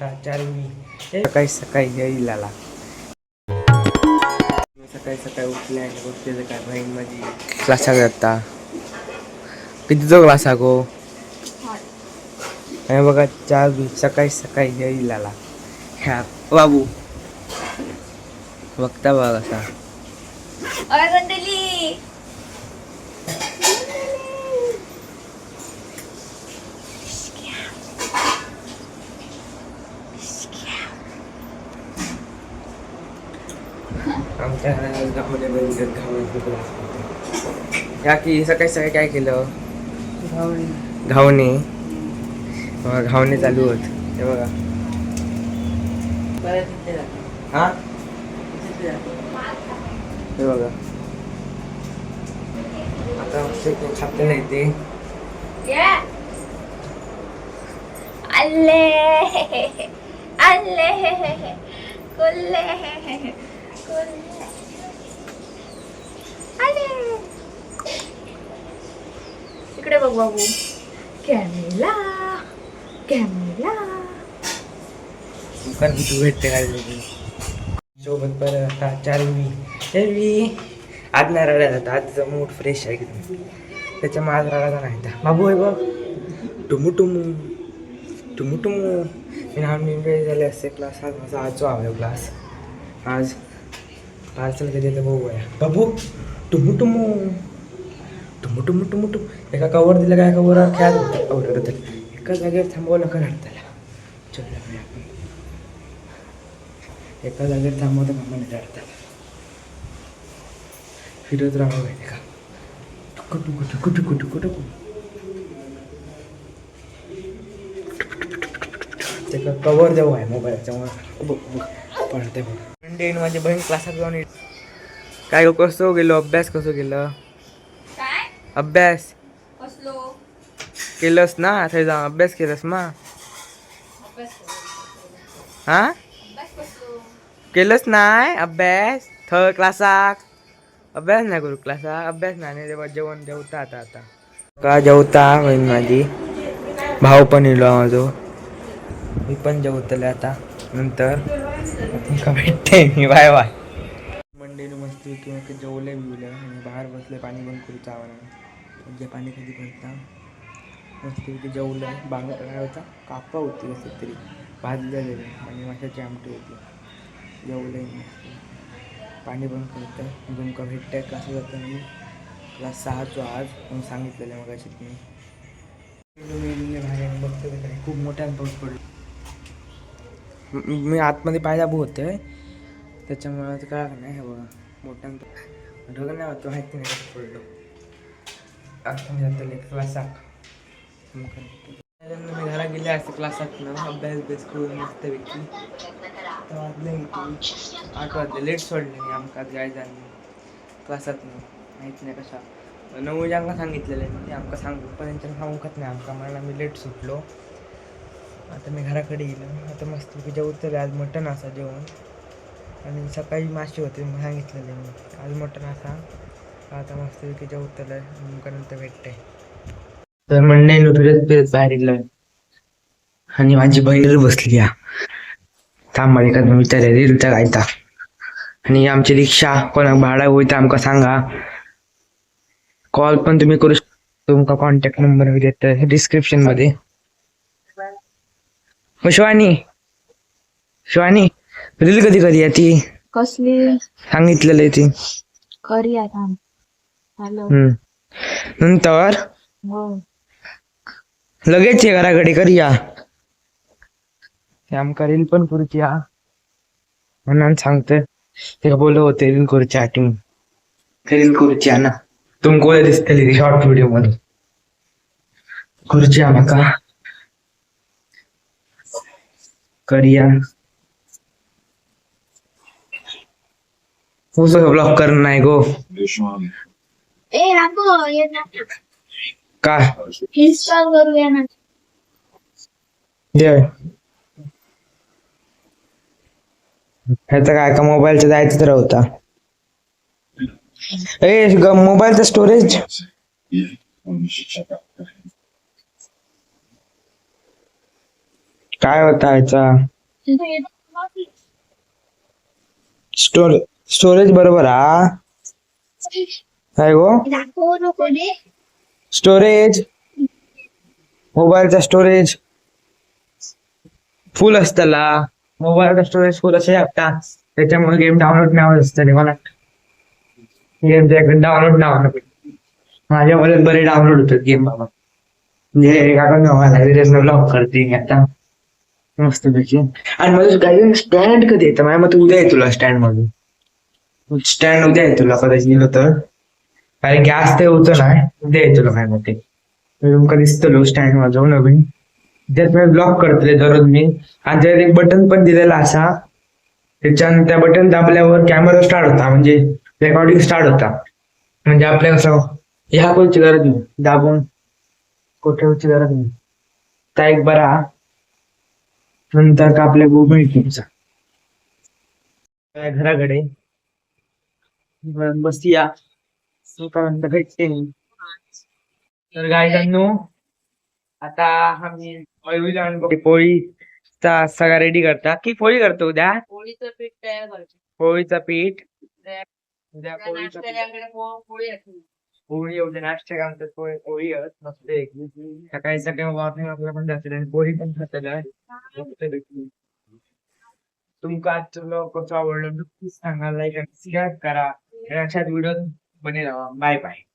सकाळी सकाळी यायला सकाळी सकाळी उठले आणि बघते काय बहीण माझी क्लासाक जाता. कितीचो क्लास हा गो? आणि बघा सकाळी सकाळी यायला ह्या बाबू बघता बघा कसा आमच्या गावाने या की सकाळी सकाळी काय केलं घावणे घावणे चालू होत हे बघा. हा हे बघा आता खाते नाही ते अल्ले अल्ले कुल्ले कुल्ले अल्ले इकडे बघ बाबू कॅमेला कॅमेला दुकान तू भेटते काय सोबत परत आता चारवी आज नाही रडायला आता आजचा मूड फ्रेश आहे एकदम त्याच्यामुळे आज रडायचा नाही आता बाबू आहे बघ टुमू टुमू टुमू टुमू मी वेळ झाले असते क्लास आज माझा आजो आहे क्लास आज पार्सल कधी तर बघू आहे बाबू टुमू टुमू टुमू टुमू टुमू टुमू एका कवर दिलं काय कवर खेळत होतं एका जागेवर थांबवलं का रडताला चल आपण एका जागेवर थांबवतं मम्मा नाही रडताला फिरत राहावं माहिती का टुकू टुकू टुकू टुकू टुकू टुकू त्याचा कवर जवळ आहे मोबाईलच्या पडते मंडे माझी बहीण क्लासात जाऊन काय कसं गेलो अभ्यास कसं केलं अभ्यास केलंस ना थंय जाऊन अभ्यास केलंस मा हा केलंच नाही अभ्यास थंय क्लासाक अभ्यास नाही करू क्लासाक अभ्यास नाही तेव्हा जेवण जेवता आता का जेवता बहीण माझी भाऊ पण येलो माझो मी पण जेवतले आता नंतर तुमका भेटते मी बाय बाय मंडेनं मस्ती किंवा जेवले बिवले आणि बाहेर बसले पाणी बंद करू चावला जे पाणी कधी भरता मस्ती की जेवलं बांग काय होता कापा होती कसं तरी भाजलेले आणि माशाची आमटी होती जेवले पाणी बंद करतं तुमका भेटतंय कसं जातं मी क्लास 6 आज म्हणून सांगितलेलं मग अशी तुम्ही बाहेर बघतो काय खूप मोठ्यानं पाऊस पडलो मी आतमध्ये पाय दाबू होते त्याच्यामुळे ते काय नाही हे बघा मोठ्यानं ढग नाही होतं माहिती नाही कसं पडलो आता मी जातो क्लासाक मी घरा गेले असते क्लासात ना अभ्यास करून मस्तपैकी वाजले 8 वाजले लेट सोडले मी आमका जाय झाले क्लासात माहीत नाही कशा 9 वाजांका सांगितलेलं आहे ते आमका सांगू पण त्यांच्यानं सांगूकच नाही आमका मला मी लेट सुटलो आता मी घराकडे गेलो आता मस्त जेवतले आज मटण असा जेवण आणि सकाळी मासे होते मग सांगितलेले मी आज मटण असा आता मस्त जेवतलं मग नंतर भेटते तर मंडळी फिरत फिरत बाहेर गेलो आणि माझी बहीण बसली थांबा का विचारले रीलचा गायता आणि आमची रिक्षा कोणाक भाडा होईल तर आमका सांगा कॉल पण तुम्ही करू शकता तुमका कॉन्टॅक्ट नंबर मी देतो डिस्क्रिप्शन मध्ये शिवानी शिवानी रील कधी कधी ती कसली सांगितलेलं ती करी आता हॅलो नंतर लगेच ये घराकडे करूया आमका रील पण करूची म्हणून सांगतोय ते बोलत होते रील करूची आठवून रील करूची ना तुमको दिसतली शॉर्ट व्हिडिओ मध्ये करूची आमका करिया ब्लॉक करणं नाही गो ए राखो का इन्स्टॉल करूया ना ह्याचं काय का मोबाईलचं जायचं तर होता मोबाईलचं स्टोरेज काय होता ह्याचा स्टोरेज बरोबर हा काय गो दाखवू नको रे. स्टोरेज मोबाईलचा स्टोरेज फुल असताना मोबाईलचा स्टोरेज फुल असे शकता त्याच्यामुळे गेम डाउनलोड नाही होत असतं मला गेम डाउनलोड नाही होत माझ्या मोबाईलात बरे डाउनलोड होतात गेम बाबा म्हणजे काका ब्लॉक करते आता मस्त पैकी आणि माझं गाडी स्टँड कधी येतं माझ्या मग उद्या आहे तुला स्टँड मधून स्टँड उद्या आहे तुला कदाचित गेलो तर कारण की आज ते होतं नाही उद्या आहे तुला काय मग ते तुमका दिसतो स्टँड माझं नवीन त्यात मी ब्लॉक करतोय दररोज मी आणि त्यात एक बटन पण दिलेला असा त्याच्यानं त्या बटन दाबल्यावर कॅमेरा स्टार्ट होता म्हणजे रेकॉर्डिंग स्टार्ट होता म्हणजे आपल्या कसं ह्या कोणची गरज नाही दाबून कोठेवरची गरज नाही त्या एक बरा नंतर का आपल्या गोबी तुमचा घराकडे बसया भेटते तर गायकांनो आता आम्ही पोळीचा सगळा रेडी करता की पोळी करतो उद्या पोळीचं पीठ तयार करायचं. पोळीचं पीठ उद्या त्या पोळीचं पीठ नाश्त्याला पोळी असते. पोळी उद्या नाश्ता आमचं पोळी मस्त सकाळी सकाळी वॉकिंग आपल्याला पण जाते पोळी पण खाते तुमका आजचं कसं आवडलं नक्कीच सांगा लाईक आणि शेअर करा अशाच व्हिडिओ बने राहा बाय बाय